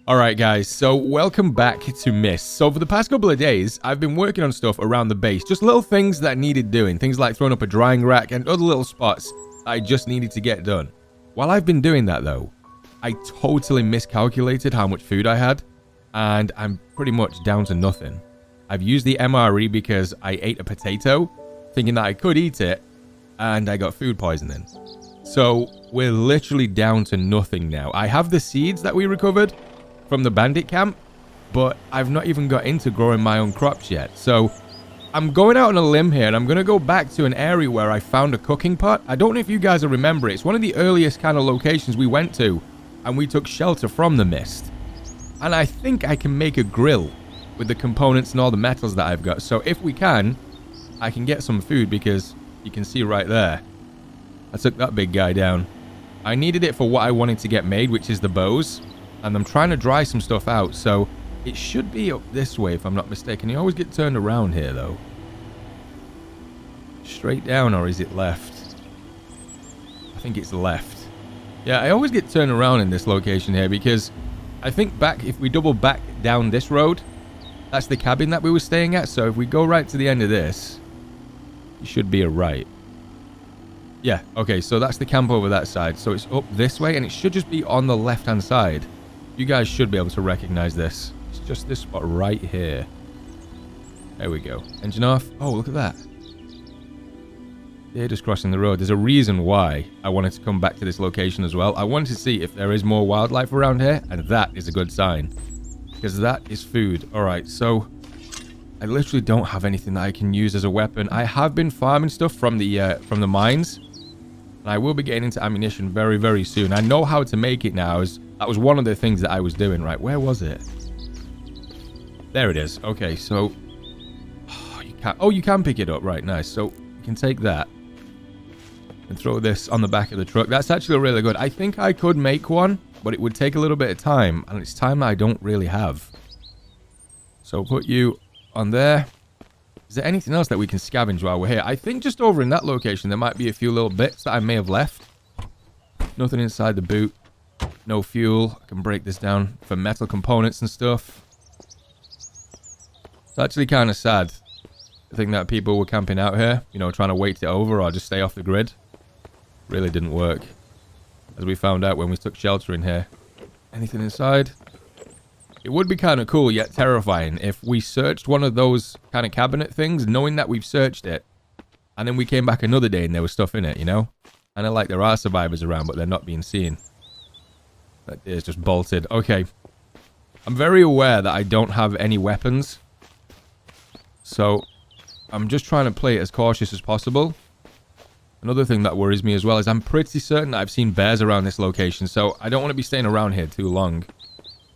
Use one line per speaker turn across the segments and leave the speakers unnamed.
Alright guys, so welcome back to Mist. So for the past couple of days, I've been working on stuff around the base. Just little things that needed doing. Things like throwing up a drying rack and other little spots I just needed to get done. While I've been doing that though, I totally miscalculated how much food I had. And I'm pretty much down to nothing. I've used the MRE because I ate a potato, thinking that I could eat it, and I got food poisoning. So we're literally down to nothing now. I have the seeds that we recovered from the bandit camp, but I've not even got into growing my own crops yet. So I'm going out on a limb here, and I'm going to go back to an area where I found a cooking pot. I don't know if you guys will remember it. It's one of the earliest kind of locations we went to, and we took shelter from the mist. And I think I can make a grill with the components and all the metals that I've got. So if we can, I can get some food, because you can see right there, I took that big guy down. I needed it for what I wanted to get made, which is the bows. And I'm trying to dry some stuff out, so it should be up this way if I'm not mistaken. You always get turned around here though. Straight down, or is it left? I think it's left. Yeah, I always get turned around in this location here because I think back, if we double back down this road, that's the cabin that we were staying at. So if we go right to the end of this, it should be a right. Yeah, okay, so that's the camp over that side. So it's up this way, and it should just be on the left-hand side. You guys should be able to recognize this. It's just this spot right here. There we go. Engine off. Oh, look at that. They're just crossing the road. There's a reason why I wanted to come back to this location as well. I wanted to see if there is more wildlife around here, and that is a good sign. Because that is food. Alright, so I literally don't have anything that I can use as a weapon. I have been farming stuff from the mines. And I will be getting into ammunition very, very soon. I know how to make it now. That was one of the things that I was doing. Right, where was it? There it is. Okay, so... you can pick it up. Right, nice. So you can take that and throw this on the back of the truck. That's actually really good. I think I could make one, but it would take a little bit of time. And it's time that I don't really have. So put you on there. Is there anything else that we can scavenge while we're here? I think just over in that location, there might be a few little bits that I may have left. Nothing inside the boot. No fuel. I can break this down for metal components and stuff. It's actually kind of sad. I think that people were camping out here, you know, trying to wait it over or just stay off the grid. Really didn't work. As we found out when we took shelter in here. Anything inside? It would be kind of cool, yet terrifying, if we searched one of those kind of cabinet things, knowing that we've searched it, and then we came back another day and there was stuff in it, you know? And I like there are survivors around, but they're not being seen. That is just bolted. Okay. I'm very aware that I don't have any weapons. So, I'm just trying to play it as cautious as possible. Another thing that worries me as well is I'm pretty certain that I've seen bears around this location, so I don't want to be staying around here too long.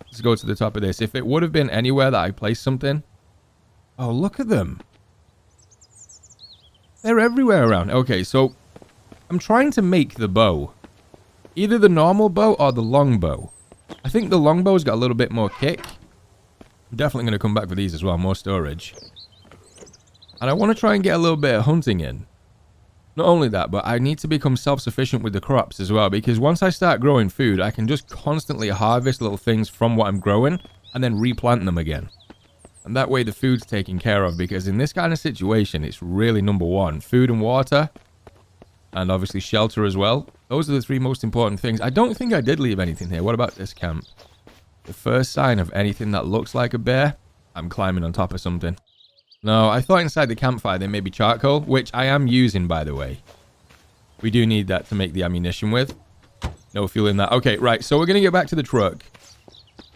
Let's go to the top of this. If it would have been anywhere that I placed something... Oh, look at them. They're everywhere around. Okay, so I'm trying to make the bow. Either the normal bow or the long bow. I think the long bow's got a little bit more kick. I'm definitely going to come back for these as well. More storage. And I want to try and get a little bit of hunting in. Not only that, but I need to become self-sufficient with the crops as well, because once I start growing food, I can just constantly harvest little things from what I'm growing and then replant them again. And that way the food's taken care of, because in this kind of situation, it's really number one. Food and water, and obviously shelter as well. Those are the three most important things. I don't think I did leave anything here. What about this camp? The first sign of anything that looks like a bear, I'm climbing on top of something. No, I thought inside the campfire there may be charcoal, which I am using, by the way. We do need that to make the ammunition with. No fuel in that. Okay, right, so we're going to get back to the truck.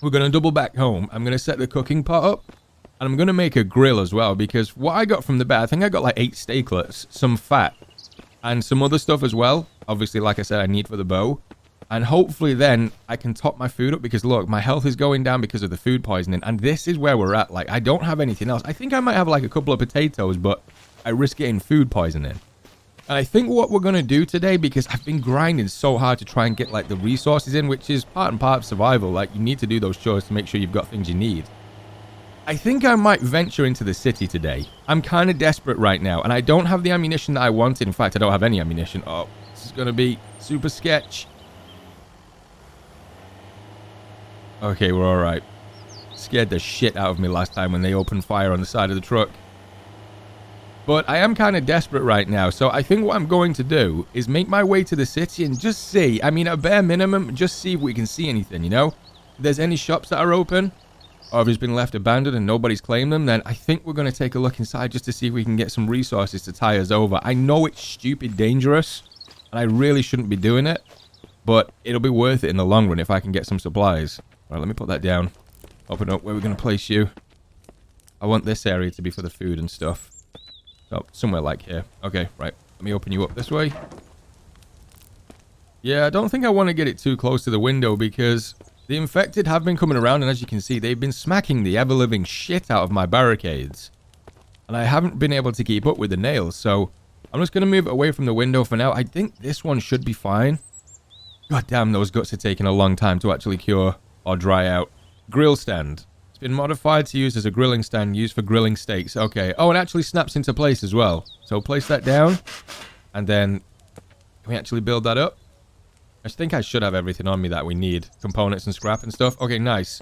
We're going to double back home. I'm going to set the cooking pot up. And I'm going to make a grill as well, because what I got from the bear, I think I got like 8 steaklets, some fat, and some other stuff as well. Obviously, like I said, I need for the bow. And hopefully then I can top my food up, because look, my health is going down because of the food poisoning. And this is where we're at. Like, I don't have anything else. I think I might have like a couple of potatoes, but I risk getting food poisoning. And I think what we're going to do today, because I've been grinding so hard to try and get like the resources in, which is part and part of survival. Like, you need to do those chores to make sure you've got things you need. I think I might venture into the city today. I'm kind of desperate right now, and I don't have the ammunition that I wanted. In fact, I don't have any ammunition. Oh, this is going to be super sketch. Okay, we're alright. Scared the shit out of me last time when they opened fire on the side of the truck. But I am kind of desperate right now, so I think what I'm going to do is make my way to the city and just see, I mean, at bare minimum, just see if we can see anything, you know? If there's any shops that are open, or if it's been left abandoned and nobody's claimed them, then I think we're going to take a look inside just to see if we can get some resources to tie us over. I know it's stupid dangerous, and I really shouldn't be doing it, but it'll be worth it in the long run if I can get some supplies. All right, let me put that down. Open up where we're going to place you. I want this area to be for the food and stuff. So, somewhere like here. Okay, right. Let me open you up this way. Yeah, I don't think I want to get it too close to the window because the infected have been coming around, and as you can see, they've been smacking the ever-living shit out of my barricades. And I haven't been able to keep up with the nails, so I'm just going to move it away from the window for now. I think this one should be fine. God damn, those guts are taking a long time to actually cure or dry out. Grill stand. Been modified to use as a grilling stand used for grilling steaks. Okay. Oh, it actually snaps into place as well. So place that down. And then can we actually build that up? I think I should have everything on me that we need. Components and scrap and stuff. Okay, nice.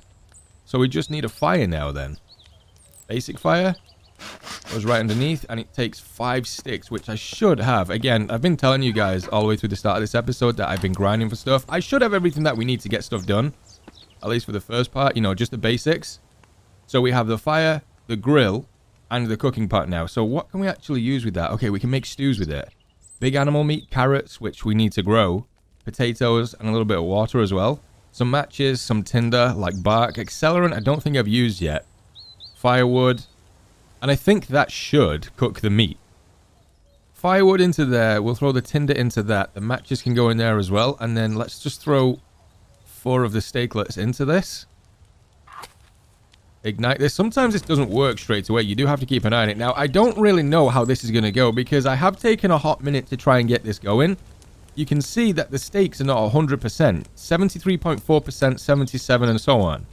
So we just need a fire now then. Basic fire. Goes right underneath. And it takes 5 sticks, which I should have. Again, I've been telling you guys all the way through the start of this episode that I've been grinding for stuff. I should have everything that we need to get stuff done. At least for the first part. You know, just the basics. So we have the fire, the grill, and the cooking pot now. So what can we actually use with that? Okay, we can make stews with it. Big animal meat, carrots, which we need to grow. Potatoes, and a little bit of water as well. Some matches, some tinder, like bark. Accelerant, I don't think I've used yet. Firewood. And I think that should cook the meat. Firewood into there. We'll throw the tinder into that. The matches can go in there as well. And then let's just throw 4 of the steaklets into this. Ignite this. Sometimes this doesn't work straight away. You do have to keep an eye on it. Now, I don't really know how this is going to go because I have taken a hot minute to try and get this going. You can see that the steaks are not 100%. 73.4%, 77%, and so on.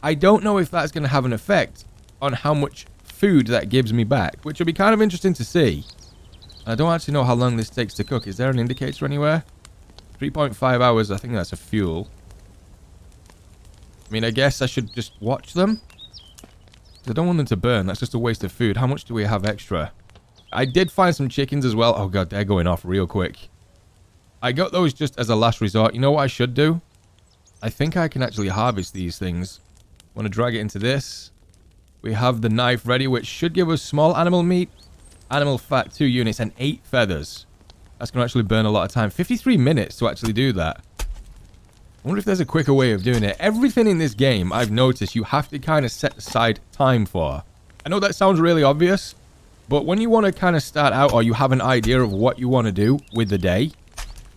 I don't know if that's going to have an effect on how much food that gives me back, which will be kind of interesting to see. I don't actually know how long this takes to cook. Is there an indicator anywhere? 3.5 hours. I think that's a fuel. I mean, I guess I should just watch them. I don't want them to burn. That's just a waste of food. How much do we have extra? I did find some chickens as well. Oh, God, they're going off real quick. I got those just as a last resort. You know what I should do? I think I can actually harvest these things. Want to drag it into this. We have the knife ready, which should give us small animal meat, animal fat, 2 units, and 8 feathers. That's going to actually burn a lot of time. 53 minutes to actually do that. I wonder if there's a quicker way of doing it. Everything in this game, I've noticed, you have to kind of set aside time for. I know that sounds really obvious, but when you want to kind of start out or you have an idea of what you want to do with the day,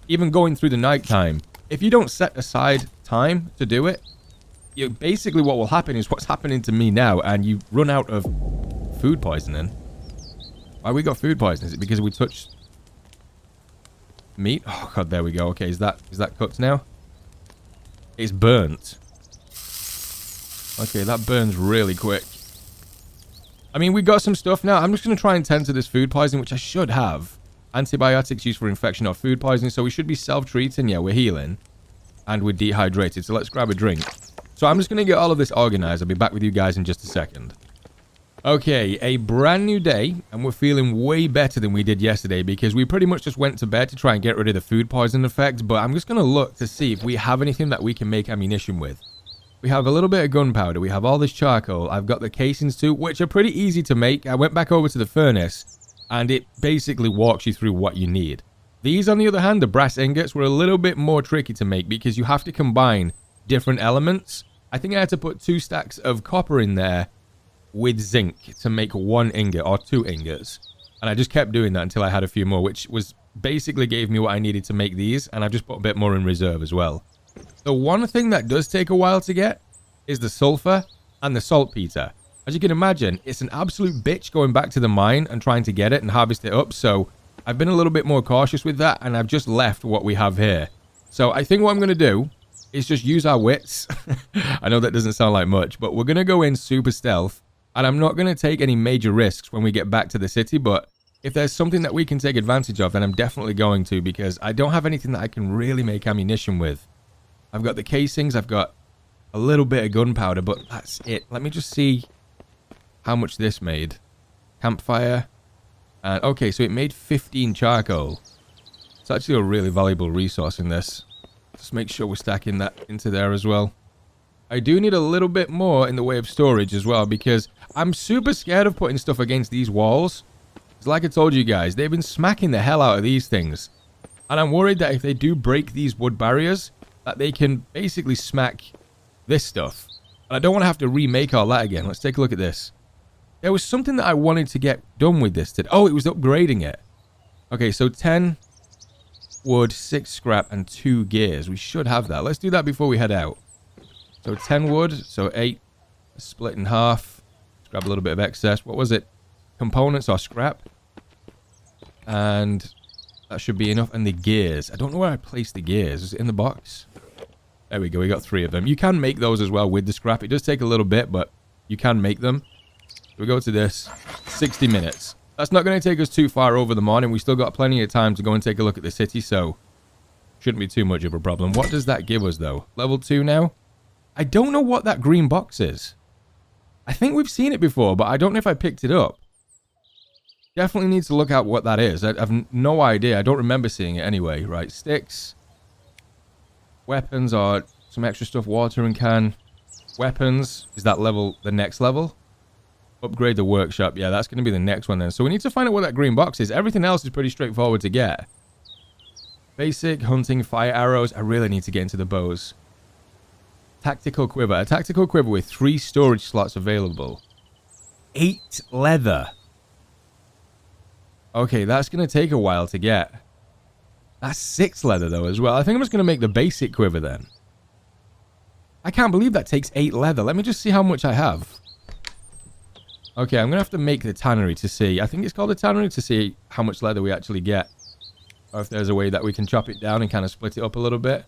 even going through the nighttime, if you don't set aside time to do it, basically what will happen is what's happening to me now, and you run out of food poisoning. Why we got food poisoning? Is it because we touched meat? Oh, God, there we go. Okay, is that cooked now? It's burnt. Okay, that burns really quick. I mean, we got some stuff now. I'm just going to try and tend to this food poisoning, which I should have. Antibiotics used for infection or food poisoning. So we should be self-treating. Yeah, we're healing. And we're dehydrated. So let's grab a drink. So I'm just going to get all of this organized. I'll be back with you guys in just a second. Okay, a brand new day. And we're feeling way better than we did yesterday because we pretty much just went to bed to try and get rid of the food poisoning effect. But I'm just going to look to see if we have anything that we can make ammunition with. We have a little bit of gunpowder. We have all this charcoal. I've got the casings too, which are pretty easy to make. I went back over to the furnace, and it basically walks you through what you need. These, on the other hand, the brass ingots, were a little bit more tricky to make because you have to combine different elements. I think I had to put 2 stacks of copper in there with zinc to make 1 ingot or 2 ingots. And I just kept doing that until I had a few more, which was basically gave me what I needed to make these. And I've just put a bit more in reserve as well. The one thing that does take a while to get is the sulfur and the saltpeter. As you can imagine, it's an absolute bitch going back to the mine and trying to get it and harvest it up. So I've been a little bit more cautious with that, and I've just left what we have here. So I think what I'm going to do is just use our wits. I know that doesn't sound like much, but we're going to go in super stealth, and I'm not going to take any major risks when we get back to the city, but if there's something that we can take advantage of, then I'm definitely going to, because I don't have anything that I can really make ammunition with. I've got the casings, I've got a little bit of gunpowder, but that's it. Let me just see how much this made. Campfire. And okay, so it made 15 charcoal. It's actually a really valuable resource in this. Just make sure we're stacking that into there as well. I do need a little bit more in the way of storage as well, because I'm super scared of putting stuff against these walls. It's like I told you guys, they've been smacking the hell out of these things. And I'm worried that if they do break these wood barriers, that they can basically smack this stuff. And I don't want to have to remake all that again. Let's take a look at this. There was something that I wanted to get done with this today. Oh, it was upgrading it. Okay, so 10 wood, 6 scrap, and 2 gears. We should have that. Let's do that before we head out. So 10 wood, so 8 split in half. Let's grab a little bit of excess. What was it? Components or scrap. And that should be enough. And the gears. I don't know where I placed the gears. Is it in the box? There we go. We got 3 of them. You can make those as well with the scrap. It does take a little bit, but you can make them. So we go to this. 60 minutes. That's not going to take us too far over the morning. We still got plenty of time to go and take a look at the city, so shouldn't be too much of a problem. What does that give us, though? Level 2 now? I don't know what that green box is. I think we've seen it before, but I don't know if I picked it up. Definitely need to look out what that is. I have no idea. I don't remember seeing it anyway. Right, sticks. Weapons or some extra stuff. Watering can. Weapons. Is that level the next level? Upgrade the workshop. Yeah, that's going to be the next one then. So we need to find out what that green box is. Everything else is pretty straightforward to get. Basic, hunting, fire arrows. I really need to get into the bows. Tactical quiver. A tactical quiver with 3 storage slots available. 8 leather. Okay, that's going to take a while to get. That's 6 leather though as well. I think I'm just going to make the basic quiver then. I can't believe that takes 8 leather. Let me just see how much I have. Okay, I'm going to have to make the tannery to see. I think it's called a tannery to see how much leather we actually get. Or if there's a way that we can chop it down and kind of split it up a little bit.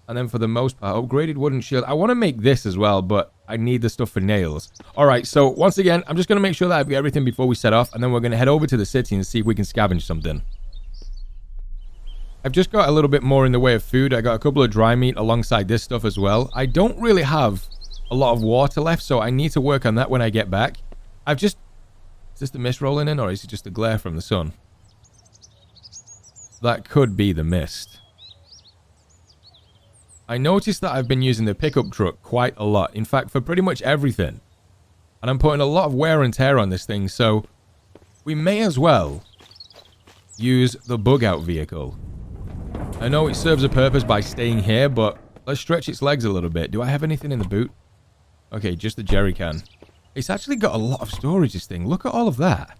And then for the most part, upgraded wooden shield. I want to make this as well, but I need the stuff for nails. Alright, so once again, I'm just going to make sure that I've got everything before we set off. And then we're going to head over to the city and see if we can scavenge something. I've just got a little bit more in the way of food. I got a couple of dry meat alongside this stuff as well. I don't really have a lot of water left, so I need to work on that when I get back. Is this the mist rolling in, or is it just the glare from the sun? That could be the mist. I noticed that I've been using the pickup truck quite a lot. In fact, for pretty much everything. And I'm putting a lot of wear and tear on this thing, so we may as well use the bug out vehicle. I know it serves a purpose by staying here, but let's stretch its legs a little bit. Do I have anything in the boot? Okay, just the jerry can. It's actually got a lot of storage, this thing. Look at all of that.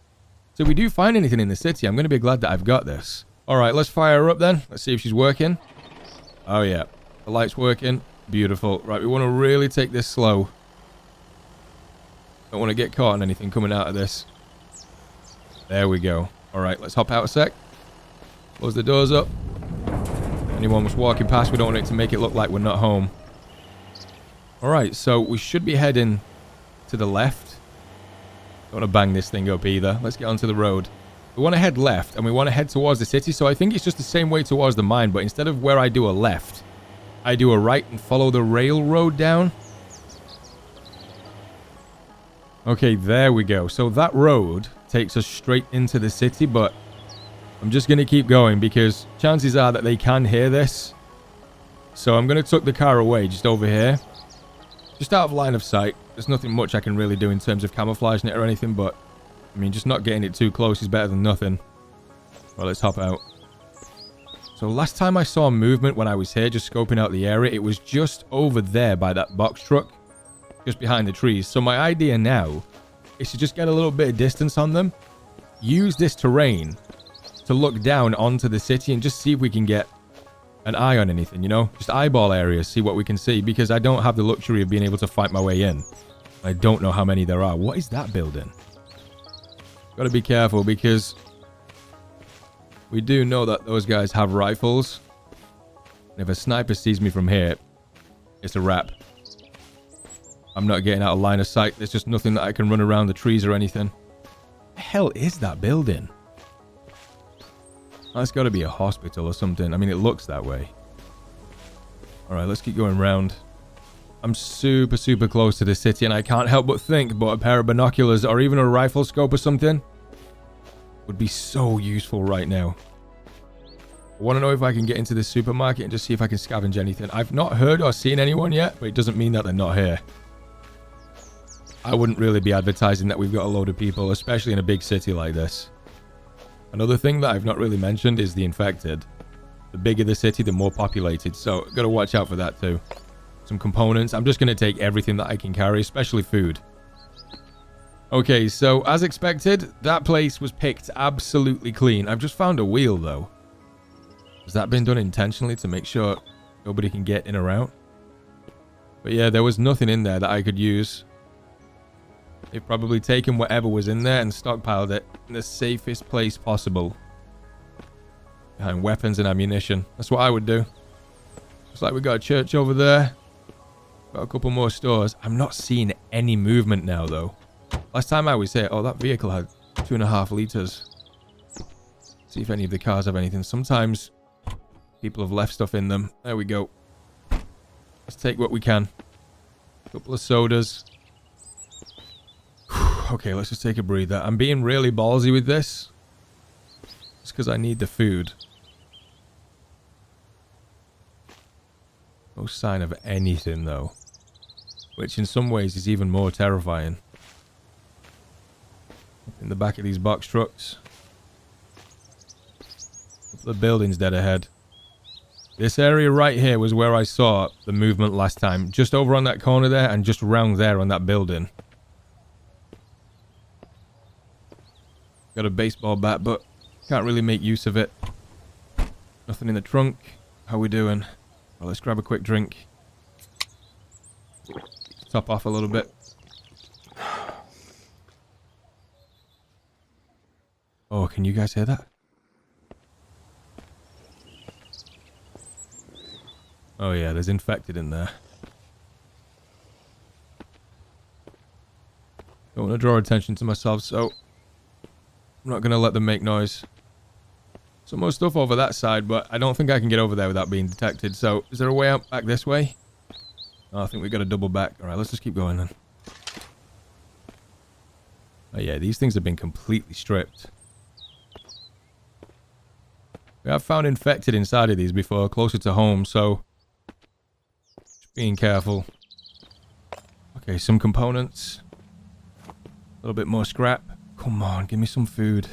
So if we do find anything in the city, I'm going to be glad that I've got this. Alright, let's fire her up then. Let's see if she's working. Oh yeah, the light's working. Beautiful. Right, we want to really take this slow. Don't want to get caught on anything coming out of this. There we go. Alright, let's hop out a sec. Close the doors up. Anyone was walking past, we don't want it to make it look like we're not home. Alright, so we should be heading to the left. Don't want to bang this thing up either. Let's get onto the road. We want to head left, and we want to head towards the city, so I think it's just the same way towards the mine, but instead of where I do a left, I do a right and follow the railroad down. Okay, there we go. So that road takes us straight into the city, but I'm just going to keep going because chances are that they can hear this. So I'm going to tuck the car away just over here. Just out of line of sight. There's nothing much I can really do in terms of camouflaging it or anything, but I mean, just not getting it too close is better than nothing. Well, let's hop out. So last time I saw movement when I was here, just scoping out the area, it was just over there by that box truck, just behind the trees. So my idea now is to just get a little bit of distance on them, use this terrain to look down onto the city and just see if we can get an eye on anything, you know? Just eyeball areas, see what we can see, because I don't have the luxury of being able to fight my way in. I don't know how many there are. What is that building? Gotta be careful because we do know that those guys have rifles. And if a sniper sees me from here, it's a wrap. I'm not getting out of line of sight. There's just nothing that I can run around the trees or anything. What the hell is that building? That's got to be a hospital or something. I mean, it looks that way. Alright, let's keep going round. I'm super, super close to the city, and I can't help but think, but a pair of binoculars or even a rifle scope or something would be so useful right now. I want to know if I can get into this supermarket and just see if I can scavenge anything. I've not heard or seen anyone yet, but it doesn't mean that they're not here. I wouldn't really be advertising that we've got a load of people, especially in a big city like this. Another thing that I've not really mentioned is the infected. The bigger the city, the more populated, so gotta watch out for that too. Some components. I'm just gonna take everything that I can carry, especially food. Okay, so as expected, that place was picked absolutely clean. I've just found a wheel though. Has that been done intentionally to make sure nobody can get in or out? But yeah, there was nothing in there that I could use. They've probably taken whatever was in there and stockpiled it in the safest place possible. Behind weapons and ammunition. That's what I would do. Looks like we got a church over there. Got a couple more stores. I'm not seeing any movement now though. Last time I was here, oh, that vehicle had 2.5 liters. See if any of the cars have anything. Sometimes people have left stuff in them. There we go. Let's take what we can. A couple of sodas. Okay, let's just take a breather. I'm being really ballsy with this. Just because I need the food. No sign of anything though. Which in some ways is even more terrifying. In the back of these box trucks. The building's dead ahead. This area right here was where I saw the movement last time. Just over on that corner there and just around there on that building. Got a baseball bat, but can't really make use of it. Nothing in the trunk. How we doing? Well, let's grab a quick drink. Top off a little bit. Oh, can you guys hear that? Oh yeah, there's infected in there. Don't want to draw attention to myself, so I'm not going to let them make noise. Some more stuff over that side, but I don't think I can get over there without being detected. So, is there a way out back this way? Oh, I think we got to double back. Alright, let's just keep going then. Oh yeah, these things have been completely stripped. We have found infected inside of these before, closer to home, so just being careful. Okay, some components. A little bit more scrap. Come on, give me some food.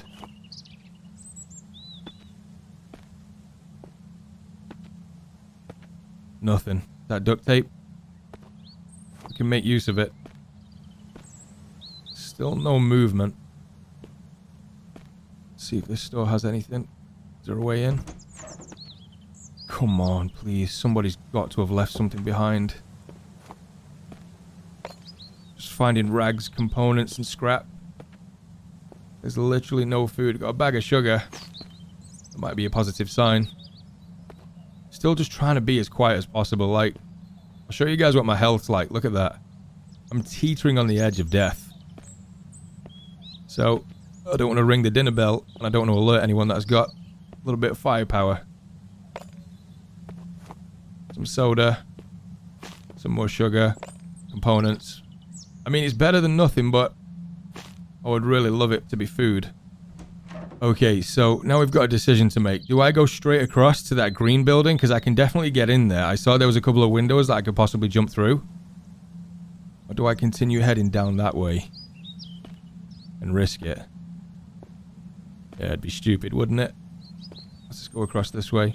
Nothing. That duct tape. We can make use of it. Still no movement. Let's see if this store has anything. Is there a way in? Come on, please. Somebody's got to have left something behind. Just finding rags, components, and scrap. There's literally no food. Got a bag of sugar. That might be a positive sign. Still just trying to be as quiet as possible. Like, I'll show you guys what my health's like. Look at that. I'm teetering on the edge of death. So, I don't want to ring the dinner bell, and I don't want to alert anyone that's got a little bit of firepower. Some soda. Some more sugar. Components. I mean, it's better than nothing, but I would really love it to be food. Okay, so now we've got a decision to make. Do I go straight across to that green building? Because I can definitely get in there. I saw there was a couple of windows that I could possibly jump through. Or do I continue heading down that way? And risk it? Yeah, it'd be stupid, wouldn't it? Let's just go across this way.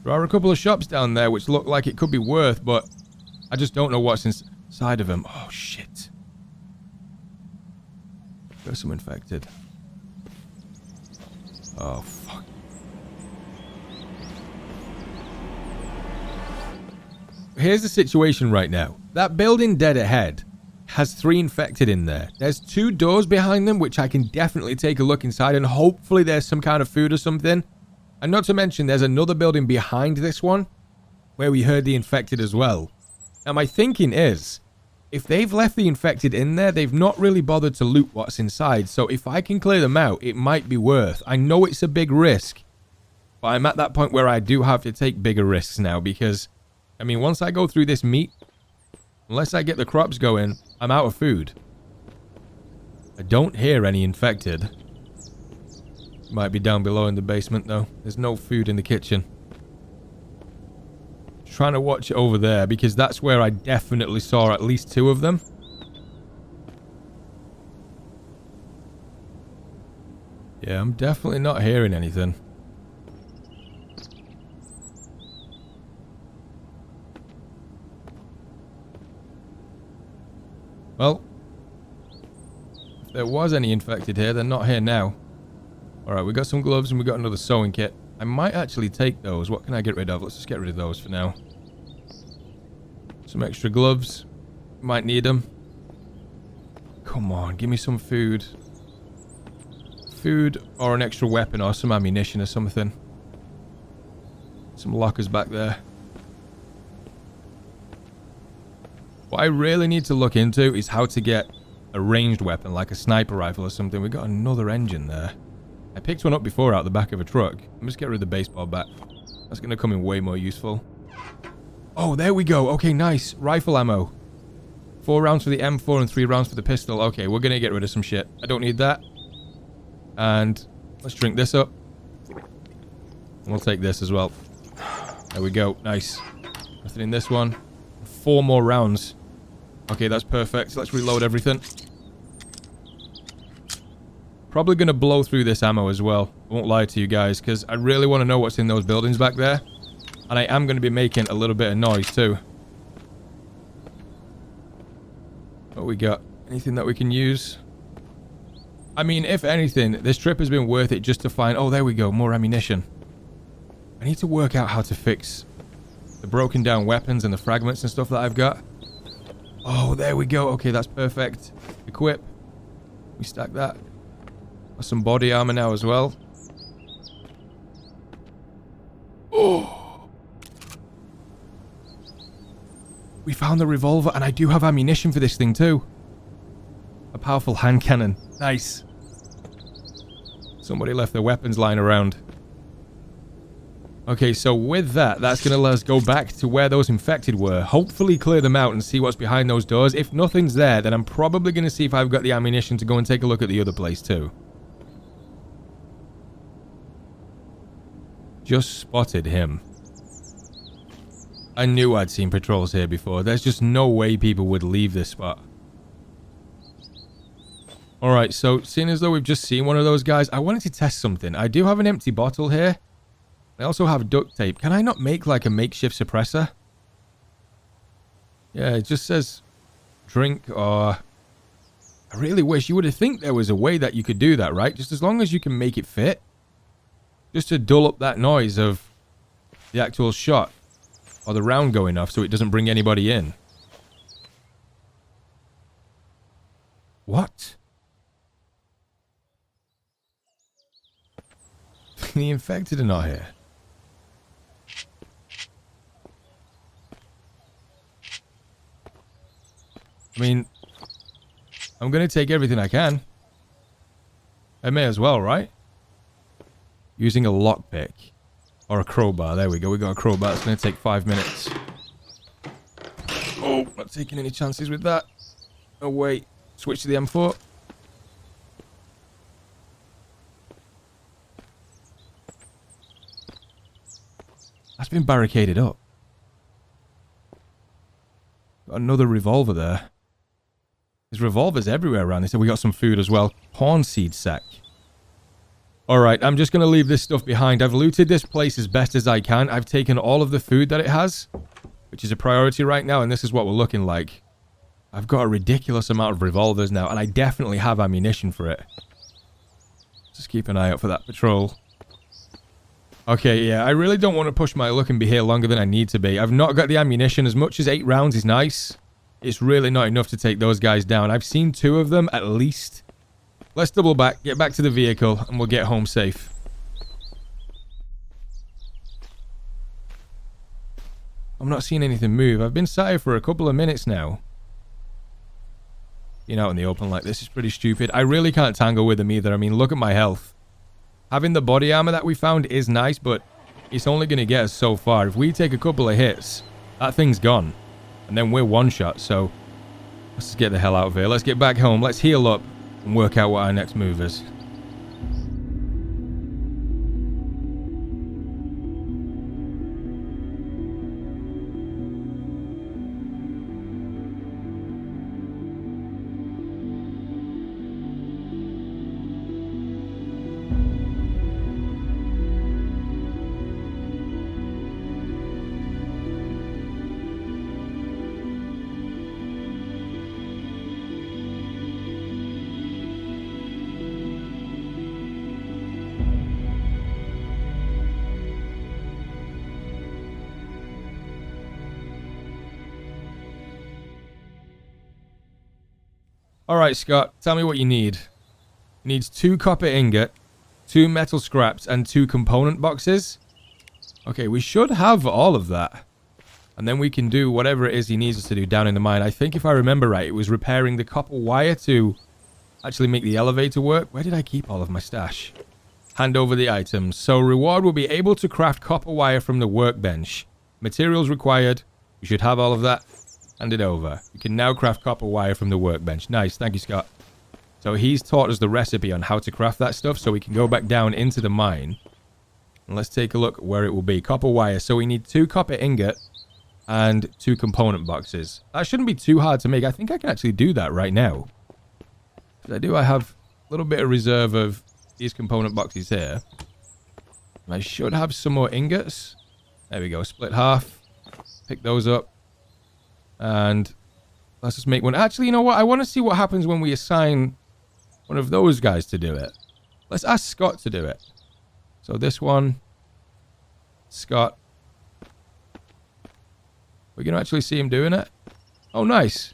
There are a couple of shops down there which look like it could be worth, but I just don't know what's inside of them. Oh, shit. There's some infected. Oh, fuck. Here's the situation right now. That building dead ahead has 3 infected in there. There's 2 doors behind them, which I can definitely take a look inside, and hopefully there's some kind of food or something. And not to mention, there's another building behind this one, where we heard the infected as well. Now, my thinking is, if they've left the infected in there, they've not really bothered to loot what's inside. So if I can clear them out, it might be worth. I know it's a big risk, but I'm at that point where I do have to take bigger risks now, because I mean, once I go through this meat, unless I get the crops going, I'm out of food. I don't hear any infected. Might be down below in the basement, though. There's no food in the kitchen. Trying to watch it over there, because that's where I definitely saw at least 2 of them. Yeah, I'm definitely not hearing anything. Well, if there was any infected here, they're not here now. Alright, we got some gloves and we got another sewing kit. I might actually take those. What can I get rid of? Let's just get rid of those for now. Some extra gloves. Might need them. Come on, give me some food. Food or an extra weapon or some ammunition or something. Some lockers back there. What I really need to look into is how to get a ranged weapon like a sniper rifle or something. We got another engine there. I picked one up before out the back of a truck. I'm just get rid of the baseball bat. That's going to come in way more useful. Oh, there we go. Okay, nice. Rifle ammo. 4 rounds for the M4 and 3 rounds for the pistol. Okay, we're going to get rid of some shit. I don't need that. And let's drink this up. And we'll take this as well. There we go. Nice. Nothing in this one. 4 more rounds. Okay, that's perfect. Let's reload everything. Probably going to blow through this ammo as well. I won't lie to you guys, because I really want to know what's in those buildings back there. And I am going to be making a little bit of noise too. What we got? Anything that we can use? I mean, if anything, this trip has been worth it just to find... Oh, there we go. More ammunition. I need to work out how to fix the broken down weapons and the fragments and stuff that I've got. Oh, there we go. Okay, that's perfect. Equip. We stack that. Got some body armor now as well. Oh. We found the revolver, and I do have ammunition for this thing too. A powerful hand cannon. Nice. Somebody left their weapons lying around. Okay, so with that, that's going to let us go back to where those infected were. Hopefully clear them out and see what's behind those doors. If nothing's there, then I'm probably going to see if I've got the ammunition to go and take a look at the other place too. Just spotted him. I knew I'd seen patrols here before. There's just no way people would leave this spot. Alright, so seeing as though we've just seen one of those guys, I wanted to test something. I do have an empty bottle here. I also have duct tape. Can I not make like a makeshift suppressor? Yeah, it just says drink or... I really wish you would have think there was a way that you could do that, right? Just as long as you can make it fit. Just to dull up that noise of the actual shot. Or the round going off so it doesn't bring anybody in. What? The infected are not here. I mean, I'm going to take everything I can. I may as well, right? Using a lockpick. Or a crowbar. There we go. We got a crowbar. It's going to take 5 minutes. Oh, not taking any chances with that. Oh, wait. Switch to the M4. That's been barricaded up. Got another revolver there. There's revolvers everywhere around. They said we got some food as well. Corn seed sack. Alright, I'm just going to leave this stuff behind. I've looted this place as best as I can. I've taken all of the food that it has, which is a priority right now, and this is what we're looking like. I've got a ridiculous amount of revolvers now, and I definitely have ammunition for it. Just keep an eye out for that patrol. Okay, yeah, I really don't want to push my luck and be here longer than I need to be. I've not got the ammunition. As much as 8 rounds is nice, it's really not enough to take those guys down. I've seen 2 of them at least. Let's double back, get back to the vehicle, and we'll get home safe. I'm not seeing anything move. I've been sat here for a couple of minutes now. Being out in the open like this is pretty stupid. I really can't tangle with them either. I mean, look at my health. Having the body armor that we found is nice, but it's only going to get us so far. If we take a couple of hits, that thing's gone. And then we're one shot, so let's just get the hell out of here. Let's get back home. Let's heal up and work out what our next move is. Alright, Scott, tell me what you need. He needs 2 copper ingot, 2 metal scraps, and 2 component boxes. Okay, we should have all of that. And then we can do whatever it is he needs us to do down in the mine. I think if I remember right, it was repairing the copper wire to actually make the elevator work. Where did I keep all of my stash? Hand over the items. So reward will be able to craft copper wire from the workbench. Materials required. We should have all of that. Hand it over. You can now craft copper wire from the workbench. Nice. Thank you, Scott. So he's taught us the recipe on how to craft that stuff, so we can go back down into the mine. And let's take a look where it will be. Copper wire. So we need 2 copper ingot and 2 component boxes. That shouldn't be too hard to make. I think I can actually do that right now. I have a little bit of reserve of these component boxes here. And I should have some more ingots. There we go. Split half. Pick those up. And let's just make one. Actually, you know what? I want to see what happens when we assign one of those guys to do it. Let's ask Scott to do it. So this one, Scott. We're going to actually see him doing it. Oh, nice.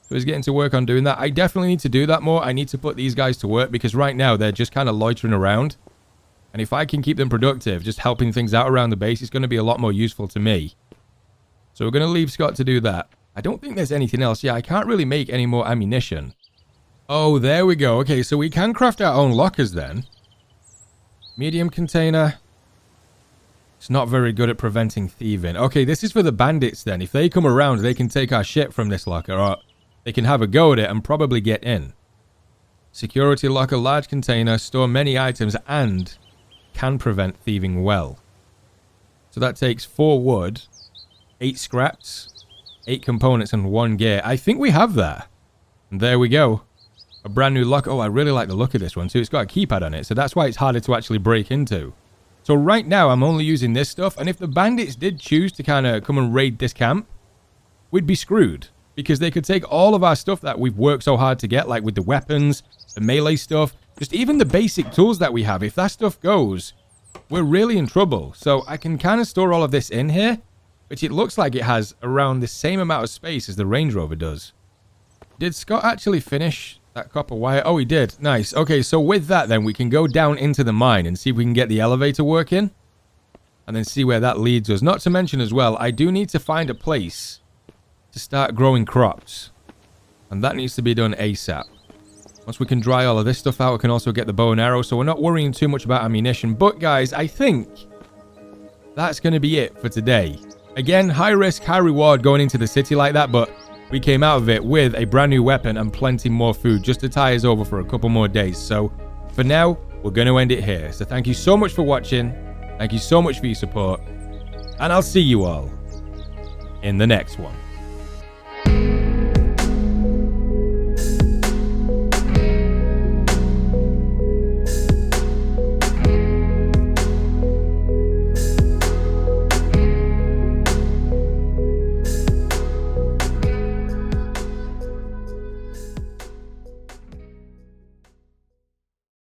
So he's getting to work on doing that. I definitely need to do that more. I need to put these guys to work because right now they're just kind of loitering around. And if I can keep them productive, just helping things out around the base, it's going to be a lot more useful to me. So we're going to leave Scott to do that. I don't think there's anything else. Yeah, I can't really make any more ammunition. Oh, there we go. Okay, so we can craft our own lockers then. Medium container. It's not very good at preventing thieving. Okay, this is for the bandits then. If they come around, they can take our shit from this locker, or they can have a go at it and probably get in. Security locker, large container, store many items, and can prevent thieving well. So that takes 4 wood, 8 scraps, 8 components, and 1 gear. I think we have that. And there we go. A brand new lock. Oh, I really like the look of this one too. It's got a keypad on it, so that's why it's harder to actually break into. So right now, I'm only using this stuff, and if the bandits did choose to kind of come and raid this camp, we'd be screwed. Because they could take all of our stuff that we've worked so hard to get, like with the weapons, the melee stuff, just even the basic tools that we have. If that stuff goes, we're really in trouble. So I can kind of store all of this in here, which it looks like it has around the same amount of space as the Range Rover does. Did Scott actually finish that copper wire? Oh, he did. Nice. Okay, so with that then, we can go down into the mine and see if we can get the elevator working. And then see where that leads us. Not to mention as well, I do need to find a place to start growing crops. And that needs to be done ASAP. Once we can dry all of this stuff out, we can also get the bow and arrow. So we're not worrying too much about ammunition. But guys, I think that's going to be it for today. Again, high risk, high reward going into the city like that. But we came out of it with a brand new weapon and plenty more food just to tie us over for a couple more days. So for now, we're going to end it here. So thank you so much for watching. Thank you so much for your support. And I'll see you all in the next one.